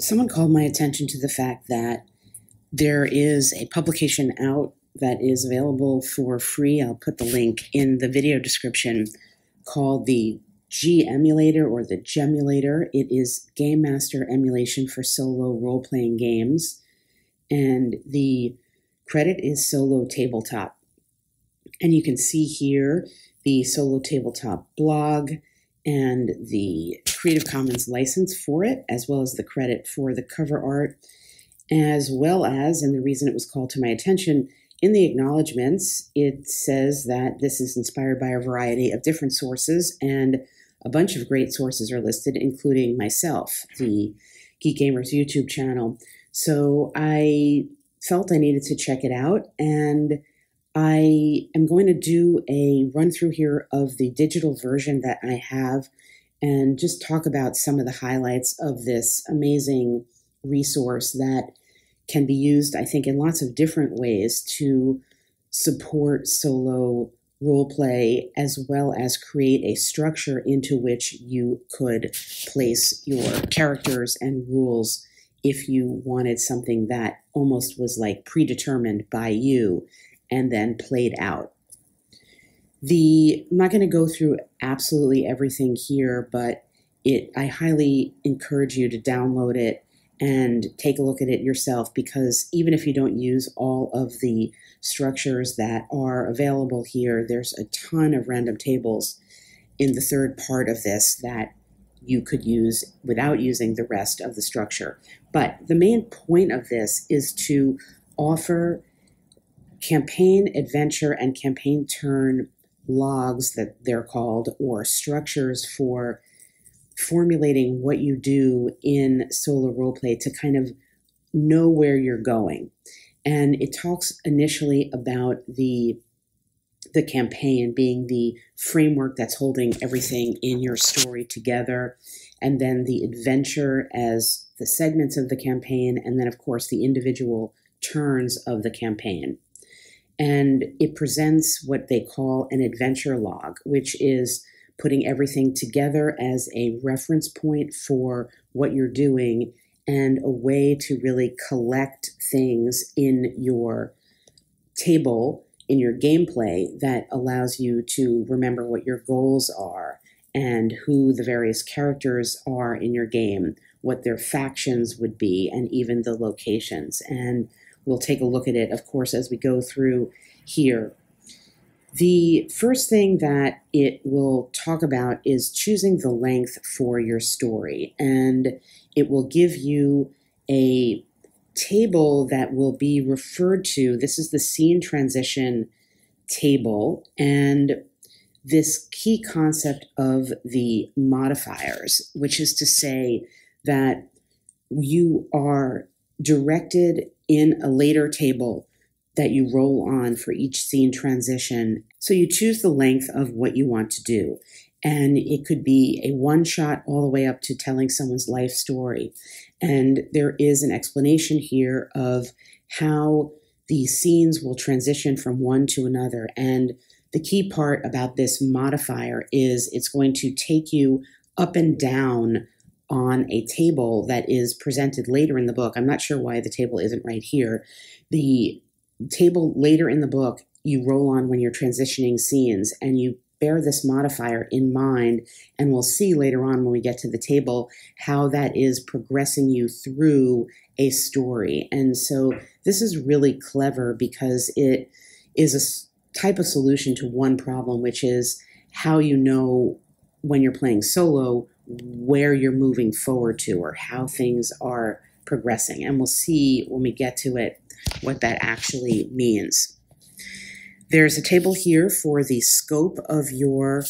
Someone called my attention to the fact that there is a publication out that is available for free. I'll put the link in the video description, called the GEMulator or the GEMulator. It is Game Master emulation for solo role-playing games, and the credit is Solo Tabletop. And you can see here the Solo Tabletop blog and the Creative Commons license for it, as well as the credit for the cover art, as well as, and the reason it was called to my attention, in the acknowledgments, it says that this is inspired by a variety of different sources, and a bunch of great sources are listed, including myself, the Geek Gamers YouTube channel. So I felt I needed to check it out, and I am going to do a run through here of the digital version that I have and just talk about some of the highlights of this amazing resource that can be used, I think, in lots of different ways to support solo roleplay, as well as create a structure into which you could place your characters and rules if you wanted something that almost was like predetermined by you and then played out. I'm not going to go through absolutely everything here, but I highly encourage you to download it and take a look at it yourself, because even if you don't use all of the structures that are available here, there's a ton of random tables in the third part of this that you could use without using the rest of the structure. But the main point of this is to offer campaign adventure and campaign turn logs, that they're called, or structures for formulating what you do in solo roleplay to kind of know where you're going. And it talks initially about the campaign being the framework that's holding everything in your story together, and then the adventure as the segments of the campaign, and then of course the individual turns of the campaign. And it presents what they call an adventure log, which is putting everything together as a reference point for what you're doing and a way to really collect things in your table, in your gameplay, that allows you to remember what your goals are and who the various characters are in your game, what their factions would be, and even the locations. And we'll take a look at it, of course, as we go through here. The first thing that it will talk about is choosing the length for your story, and it will give you a table that will be referred to. This is the scene transition table, and this key concept of the modifiers, which is to say that you are directed in a later table that you roll on for each scene transition. So you choose the length of what you want to do. And it could be a one-shot all the way up to telling someone's life story. And there is an explanation here of how the scenes will transition from one to another. And the key part about this modifier is it's going to take you up and down on a table that is presented later in the book. I'm not sure why the table isn't right here. The table later in the book you roll on when you're transitioning scenes, and you bear this modifier in mind, and we'll see later on when we get to the table how that is progressing you through a story. And so this is really clever because it is a type of solution to one problem, which is how you know when you're playing solo where you're moving forward to, or how things are progressing. And we'll see when we get to it what that actually means. There's a table here for the scope of your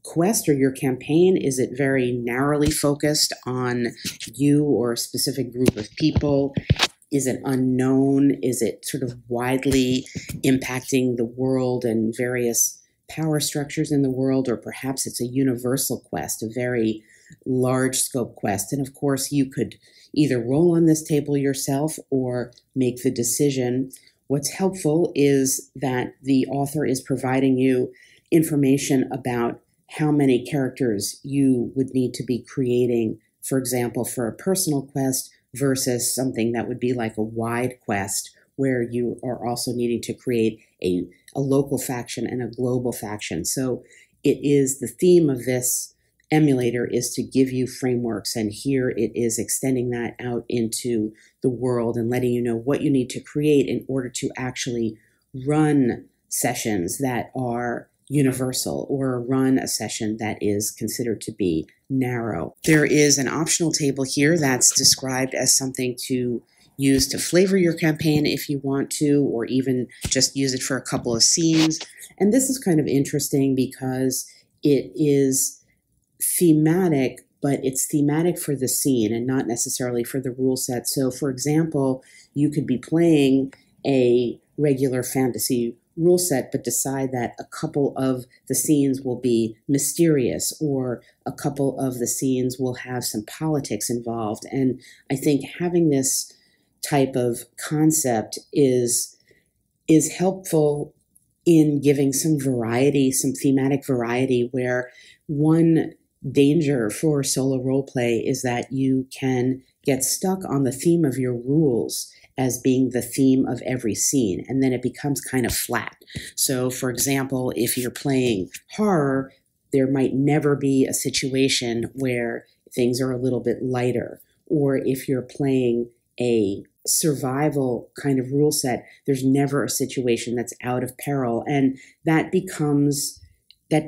quest or your campaign. Is it very narrowly focused on you or a specific group of people? Is it unknown? Is it sort of widely impacting the world and various power structures in the world? Or perhaps it's a universal quest, a very large scope quest. And of course, you could either roll on this table yourself or make the decision. What's helpful is that the author is providing you information about how many characters you would need to be creating, for example, for a personal quest versus something that would be like a wide quest where you are also needing to create a local faction and a global faction. So it is the theme of this emulator is to give you frameworks, and here it is extending that out into the world and letting you know what you need to create in order to actually run sessions that are universal or run a session that is considered to be narrow. There is an optional table here that's described as something to use to flavor your campaign if you want to, or even just use it for a couple of scenes. And this is kind of interesting because it is thematic, but it's thematic for the scene and not necessarily for the rule set. So for example, you could be playing a regular fantasy rule set, but decide that a couple of the scenes will be mysterious, or a couple of the scenes will have some politics involved. And I think having this type of concept is helpful in giving some variety, some thematic variety, where one danger for solo roleplay is that you can get stuck on the theme of your rules as being the theme of every scene, and then it becomes kind of flat. So for example, if you're playing horror, there might never be a situation where things are a little bit lighter. Or if you're playing a survival kind of rule set, there's never a situation that's out of peril, and that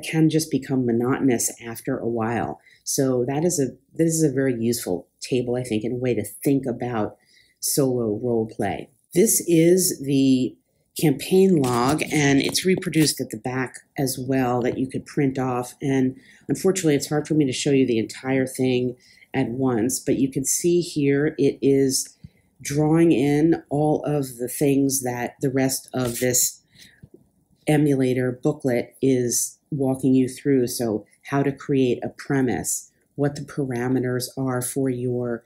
can just become monotonous after a while. So this is a very useful table, I think, and a way to think about solo role play. This is the campaign log, and it's reproduced at the back as well that you could print off. And unfortunately, it's hard for me to show you the entire thing at once, but you can see here it is drawing in all of the things that the rest of this emulator booklet is walking you through. So how to create a premise, what the parameters are for your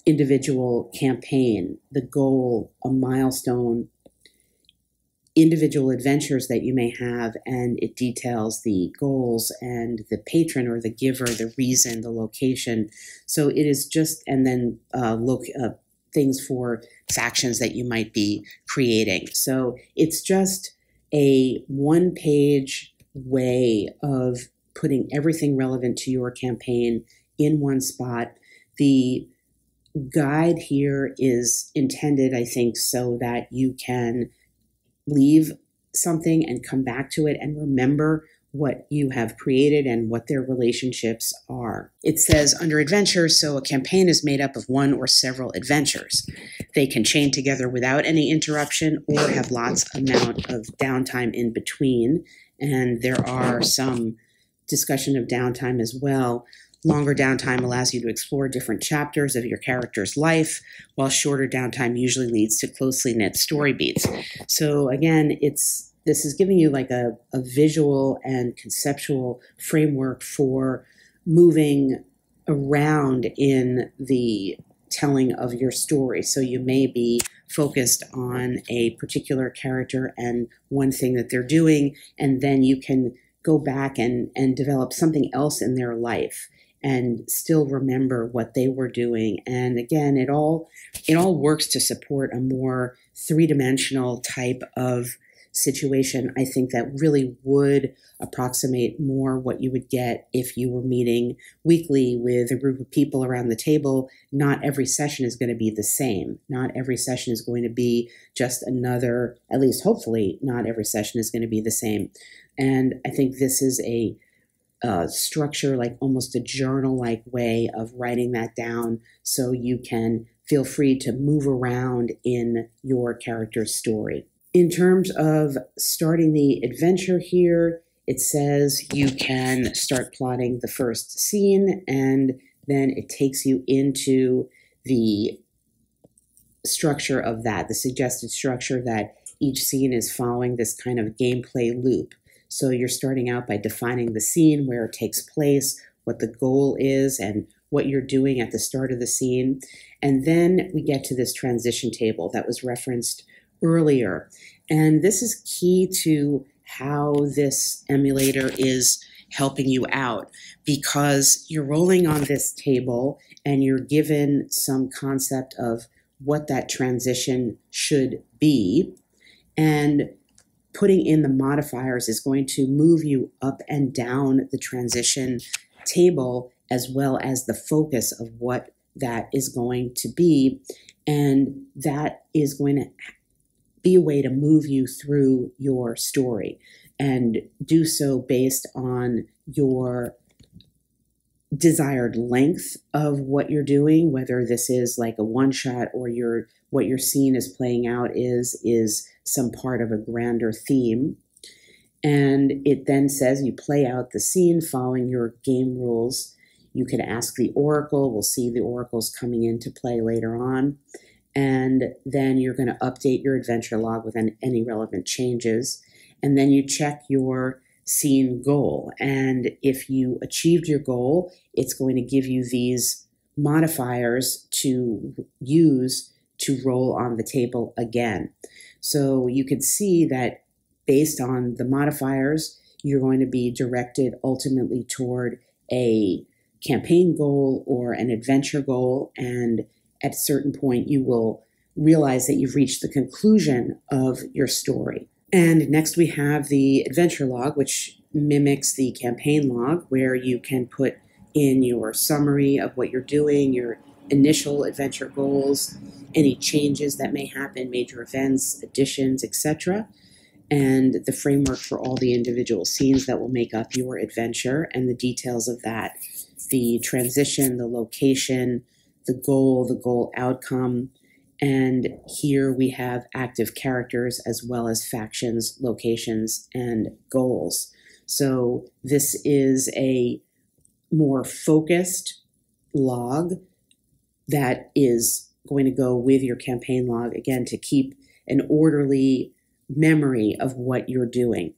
individual campaign, the goal, a milestone, individual adventures that you may have, and it details the goals and the patron or the giver, the reason, the location. So it is just, and then things for factions that you might be creating. So it's just a one-page way of putting everything relevant to your campaign in one spot. The guide here is intended, I think, so that you can leave something and come back to it and remember what you have created and what their relationships are. It says under adventures, so a campaign is made up of one or several adventures. They can chain together without any interruption or have lots amount of downtime in between. And there are some discussion of downtime as well. Longer downtime allows you to explore different chapters of your character's life, while shorter downtime usually leads to closely knit story beats. So again, this is giving you like a visual and conceptual framework for moving around in the telling of your story. So you may be focused on a particular character and one thing that they're doing, and then you can go back and develop something else in their life and still remember what they were doing. And again, it all works to support a more three-dimensional type of situation, I think, that really would approximate more what you would get if you were meeting weekly with a group of people around the table. Not every session is going to be the same. Not every session is going to be just another, at least hopefully not every session is going to be the same. And I think this is a structure, like almost a journal-like way of writing that down so you can feel free to move around in your character's story. In terms of starting the adventure here, it says you can start plotting the first scene, and then it takes you into the structure of that, the suggested structure that each scene is following this kind of gameplay loop. So you're starting out by defining the scene, where it takes place, what the goal is, and what you're doing at the start of the scene. And then we get to this transition table that was referenced earlier. And this is key to how this emulator is helping you out, because you're rolling on this table and you're given some concept of what that transition should be. And putting in the modifiers is going to move you up and down the transition table, as well as the focus of what that is going to be. And that is going to be a way to move you through your story, and do so based on your desired length of what you're doing, whether this is like a one-shot or what your scene is playing out is some part of a grander theme. And it then says you play out the scene following your game rules. You can ask the oracle. We'll see the oracles coming into play later on. And then you're going to update your adventure log with any relevant changes. And then you check your scene goal. And if you achieved your goal, it's going to give you these modifiers to use to roll on the table again. So you could see that based on the modifiers, you're going to be directed ultimately toward a campaign goal or an adventure goal. And at a certain point, you will realize that you've reached the conclusion of your story. And next we have the adventure log, which mimics the campaign log, where you can put in your summary of what you're doing, your initial adventure goals, any changes that may happen, major events, additions, etc., and the framework for all the individual scenes that will make up your adventure and the details of that, the transition, the location, the goal outcome. And here we have active characters as well as factions, locations, and goals. So this is a more focused log that is going to go with your campaign log, again, to keep an orderly memory of what you're doing.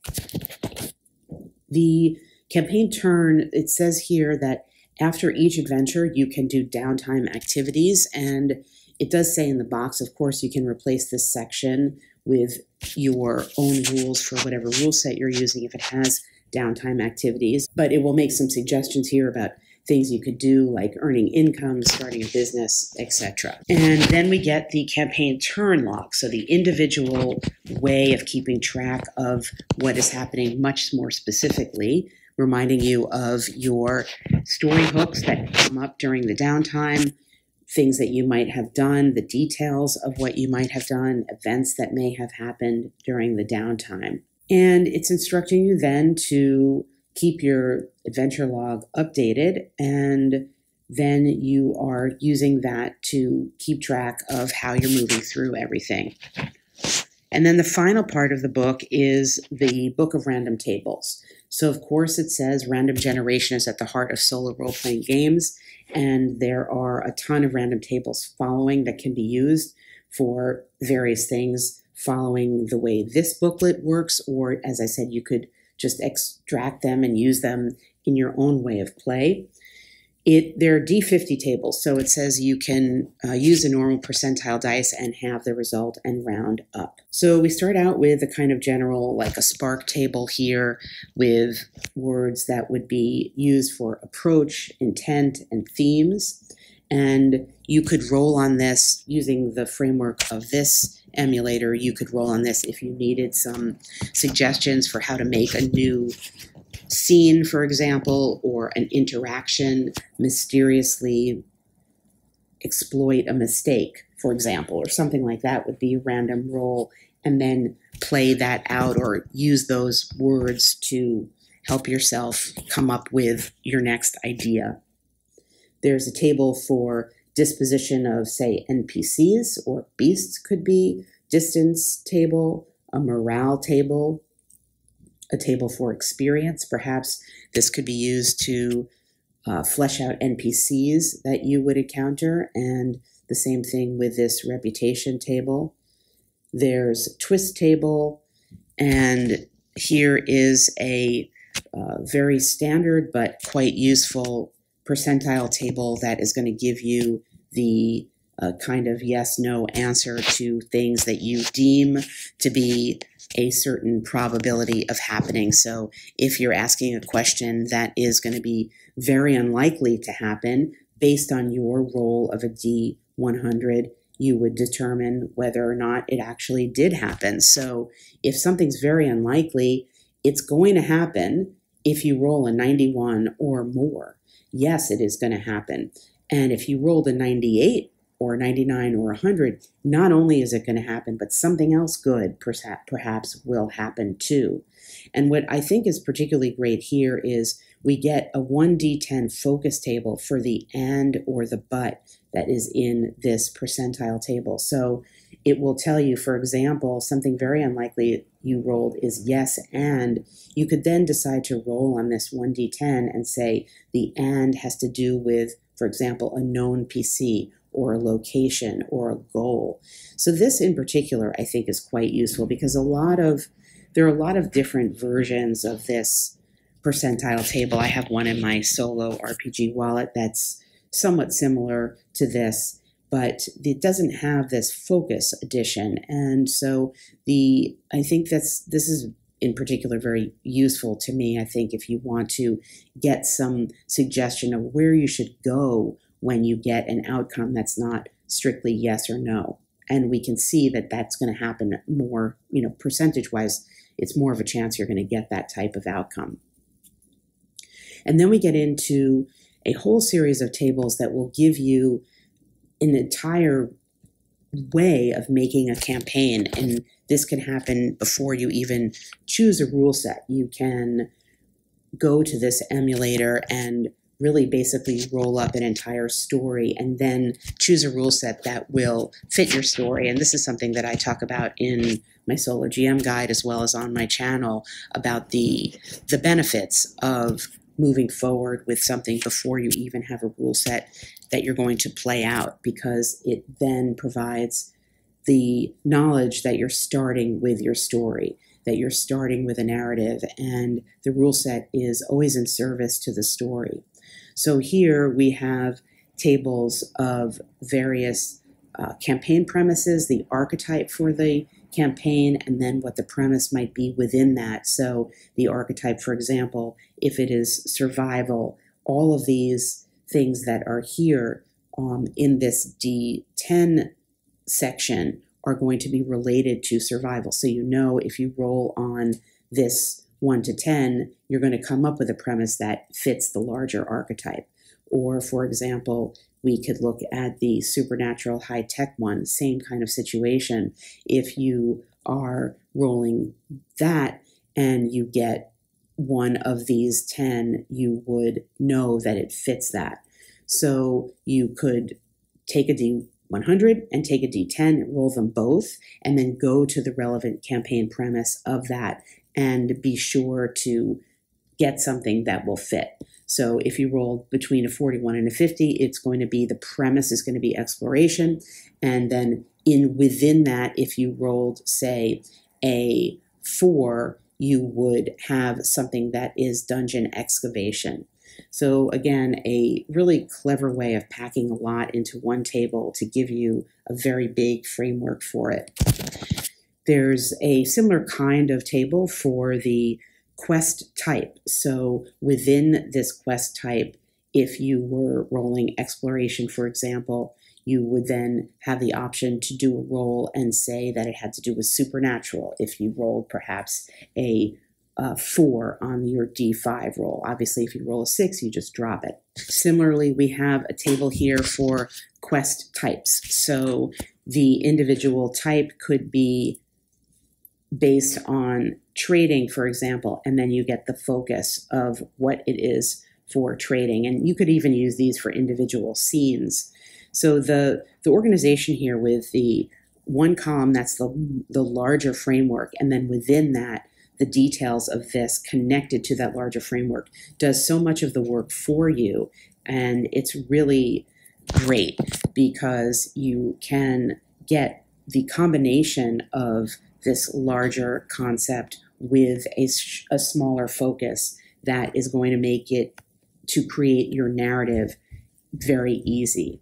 The campaign turn, it says here that after each adventure, you can do downtime activities, and it does say in the box, of course, you can replace this section with your own rules for whatever rule set you're using if it has downtime activities, but it will make some suggestions here about things you could do like earning income, starting a business, etc. And then we get the campaign turn log, so the individual way of keeping track of what is happening much more specifically, reminding you of your story hooks that come up during the downtime, things that you might have done, the details of what you might have done, events that may have happened during the downtime. And it's instructing you then to keep your adventure log updated, and then you are using that to keep track of how you're moving through everything. And then the final part of the book is the book of random tables. So of course it says random generation is at the heart of solo role-playing games, and there are a ton of random tables following that can be used for various things following the way this booklet works, or as I said, you could just extract them and use them in your own way of play. There are D50 tables, so it says you can use a normal percentile dice and have the result and round up. So we start out with a kind of general, like a spark table here with words that would be used for approach, intent, and themes. And you could roll on this using the framework of this emulator. You could roll on this if you needed some suggestions for how to make a new scene, for example, or an interaction, mysteriously exploit a mistake, for example, or something like that would be a random roll, and then play that out or use those words to help yourself come up with your next idea. There's a table for disposition of, say, NPCs or beasts could be, distance table, a morale table, a table for experience. Perhaps this could be used to flesh out NPCs that you would encounter, and the same thing with this reputation table. There's a twist table, and here is a very standard but quite useful percentile table that is going to give you the a kind of yes/no answer to things that you deem to be a certain probability of happening. So if you're asking a question that is going to be very unlikely to happen based on your roll of a D100, you would determine whether or not it actually did happen. So if something's very unlikely, it's going to happen if you roll a 91 or more. Yes, it is going to happen. And if you rolled a 98 or 99 or 100, not only is it going to happen, but something else good perhaps will happen too. And what I think is particularly great here is we get a 1d10 focus table for the and or the but that is in this percentile table. So it will tell you, for example, something very unlikely you rolled is yes, and you could then decide to roll on this 1d10 and say the and has to do with, for example, a known PC or a location or a goal. So this in particular, I think, is quite useful because there are a lot of different versions of this percentile table. I have one in my solo RPG wallet that's somewhat similar to this, but it doesn't have this focus edition. And so I think this is in particular very useful to me. I think if you want to get some suggestion of where you should go when you get an outcome that's not strictly yes or no. And we can see that that's going to happen more, percentage-wise, it's more of a chance you're going to get that type of outcome. And then we get into a whole series of tables that will give you an entire way of making a campaign. And this can happen before you even choose a rule set. You can go to this emulator and really basically roll up an entire story and then choose a rule set that will fit your story. And this is something that I talk about in my solo GM guide as well as on my channel about the benefits of moving forward with something before you even have a rule set that you're going to play out, because it then provides the knowledge that you're starting with your story, that you're starting with a narrative, and the rule set is always in service to the story. So here we have tables of various campaign premises, the archetype for the campaign, and then what the premise might be within that. So the archetype, for example, if it is survival, all of these things that are here in this D10 section are going to be related to survival. So if you roll on this 1 to 10, you're going to come up with a premise that fits the larger archetype. Or, for example, we could look at the supernatural high-tech one, same kind of situation. If you are rolling that and you get one of these 10, you would know that it fits that. So you could take a D100 and take a D10, roll them both, and then go to the relevant campaign premise of that and be sure to get something that will fit. So if you roll between a 41 and a 50, it's going to be, the premise is going to be exploration. And then within that, if you rolled, say, a 4, you would have something that is dungeon excavation. So again, a really clever way of packing a lot into one table to give you a very big framework for it. There's a similar kind of table for the quest type. So within this quest type, if you were rolling exploration, for example, you would then have the option to do a roll and say that it had to do with supernatural. If you rolled perhaps a 4 on your D5 roll. Obviously, if you roll a 6, you just drop it. Similarly, we have a table here for quest types. So the individual type could be based on trading, for example, and then you get the focus of what it is for trading. And you could even use these for individual scenes. So the organization here with the one column, that's the larger framework, and then within that, the details of this connected to that larger framework does so much of the work for you. And it's really great because you can get the combination of this larger concept with a smaller focus that is going to make it to create your narrative very easy.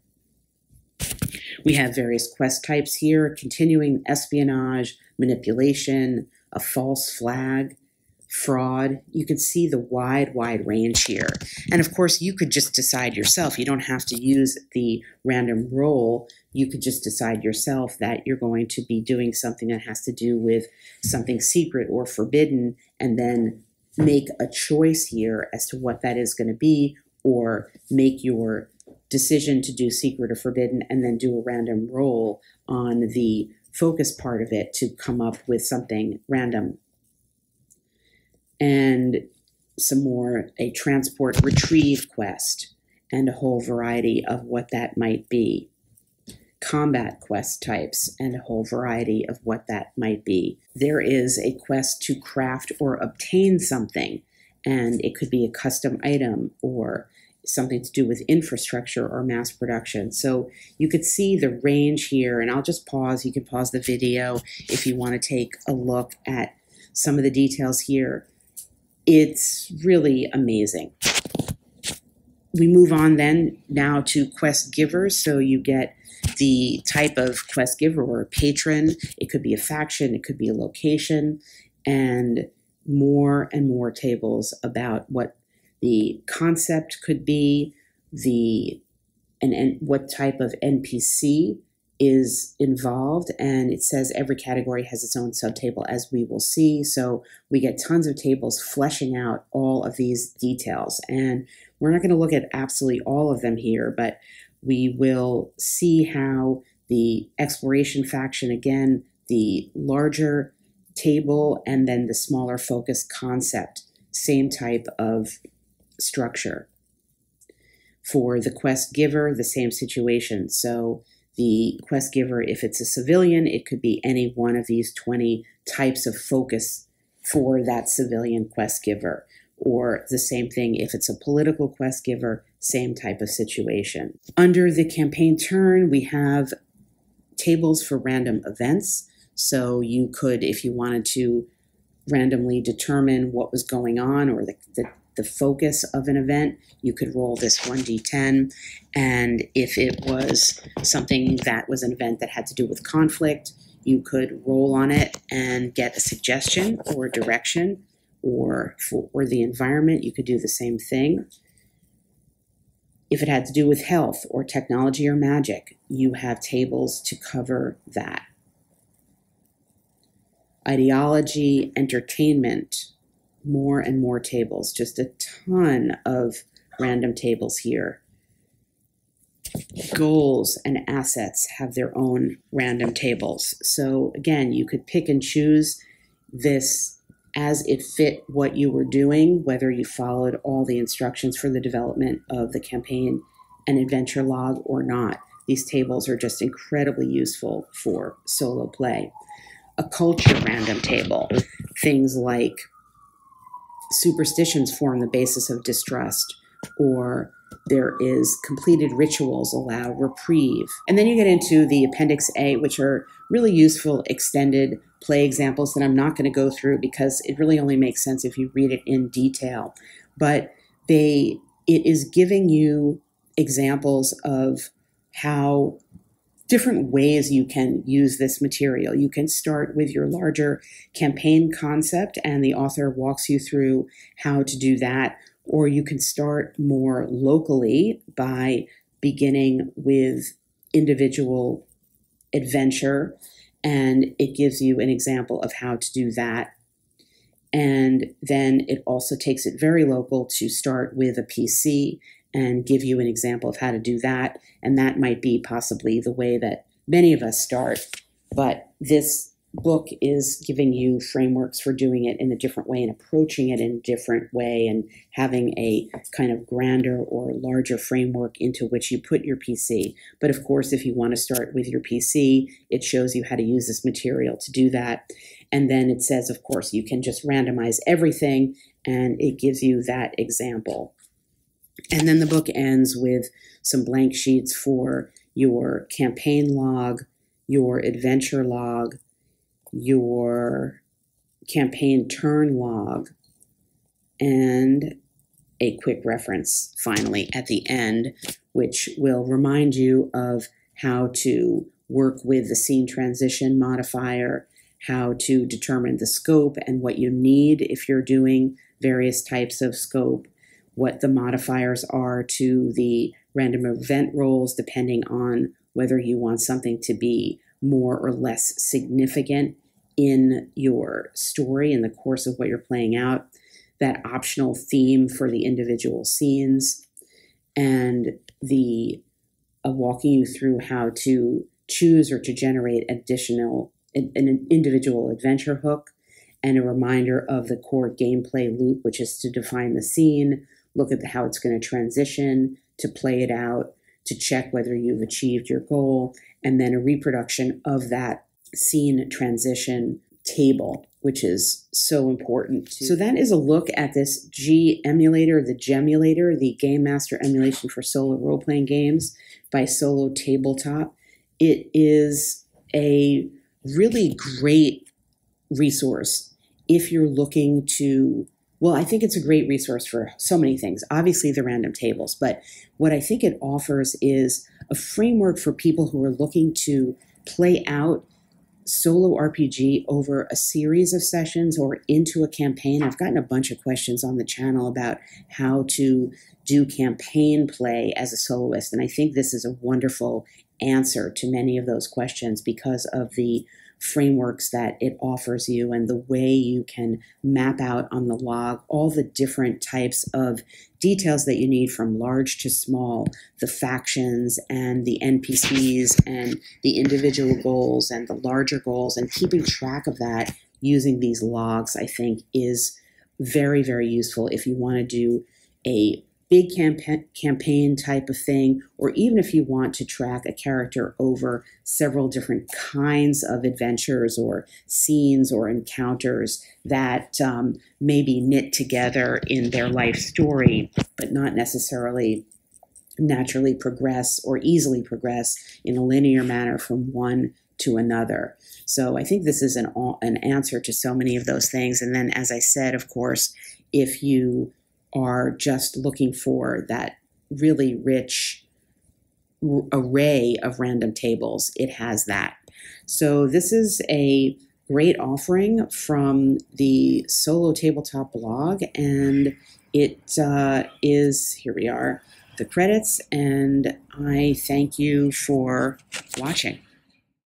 We have various quest types here: continuing espionage, manipulation, a false flag, fraud. You can see the wide range here. And of course, you could just decide yourself. You don't have to use the random roll. You could just decide yourself that you're going to be doing something that has to do with something secret or forbidden, and then make a choice here as to what that is going to be, or make your decision to do secret or forbidden and then do a random roll on the focus part of it to come up with something random. And some more, a transport retrieve quest, and a whole variety of what that might be. Combat quest types, and a whole variety of what that might be. There is a quest to craft or obtain something, and it could be a custom item or something to do with infrastructure or mass production. So you could see the range here, and I'll just pause. You can pause the video if you want to take a look at some of the details here. It's really amazing. We move on then now to quest givers. So you get the type of quest giver or a patron. It could be a faction, it could be a location, and more tables about what the concept could be, and what type of NPC is involved. And it says every category has its own subtable, as we will see. So we get tons of tables fleshing out all of these details. And we're not going to look at absolutely all of them here, but we will see how the exploration faction, again, the larger table, and then the smaller focus concept, same type of structure. For the quest giver, the same situation. So the quest giver, if it's a civilian, it could be any one of these 20 types of focus for that civilian quest giver. Or the same thing if it's a political quest giver, same type of situation. Under the campaign turn, we have tables for random events. So you could, if you wanted to randomly determine what was going on, or the focus of an event, you could roll this 1d10. And if it was something that was an event that had to do with conflict, you could roll on it and get a suggestion or a direction. Or for the environment, you could do the same thing. If it had to do with health or technology or magic, you have tables to cover that. Ideology, entertainment, more and more tables, just a ton of random tables here. Goals and assets have their own random tables. So again, you could pick and choose this as it fit what you were doing, whether you followed all the instructions for the development of the campaign and adventure log or not. These tables are just incredibly useful for solo play. A culture random table, things like superstitions form the basis of distrust, or there is completed rituals allow reprieve. And then you get into the Appendix A, which are really useful extended play examples that I'm not going to go through because it really only makes sense if you read it in detail. But it is giving you examples of how different ways you can use this material. You can start with your larger campaign concept, and the author walks you through how to do that. Or you can start more locally by beginning with individual adventure, and it gives you an example of how to do that. And then it also takes it very local to start with a PC and give you an example of how to do that. And that might be possibly the way that many of us start. But this book is giving you frameworks for doing it in a different way and approaching it in a different way, and having a kind of grander or larger framework into which you put your PC. But of course, if you want to start with your PC, it shows you how to use this material to do that. And then it says, of course, you can just randomize everything, and it gives you that example. And then the book ends with some blank sheets for your campaign log, your adventure log, your campaign turn log, and a quick reference finally at the end, which will remind you of how to work with the scene transition modifier, how to determine the scope and what you need if you're doing various types of scope, what the modifiers are to the random event rolls depending on whether you want something to be more or less significant in your story in the course of what you're playing out, that optional theme for the individual scenes, and the walking you through how to choose or to generate an individual adventure hook, and a reminder of the core gameplay loop, which is to define the scene, look at how it's going to transition, to play it out, to check whether you've achieved your goal, and then a reproduction of that scene transition table, which is so important. So that is a look at this GEMulator, the GEMulator, the Game Master emulation for solo role-playing games by Solo Tabletop. It is a really great resource if you're looking to, well, I think it's a great resource for so many things. Obviously the random tables, but what I think it offers is a framework for people who are looking to play out solo RPG over a series of sessions or into a campaign. I've gotten a bunch of questions on the channel about how to do campaign play as a soloist, and I think this is a wonderful answer to many of those questions because of the frameworks that it offers you and the way you can map out on the log all the different types of details that you need from large to small, the factions and the NPCs and the individual goals and the larger goals, and keeping track of that using these logs, I think, is very, very useful if you want to do a big campaign type of thing, or even if you want to track a character over several different kinds of adventures or scenes or encounters that may be knit together in their life story, but not necessarily naturally progress or easily progress in a linear manner from one to another. So I think this is an answer to so many of those things. And then, as I said, of course, if you are just looking for that really rich array of random tables, it has that. So this is a great offering from the Solo Tabletop blog, and it is, here we are, the credits, and I thank you for watching.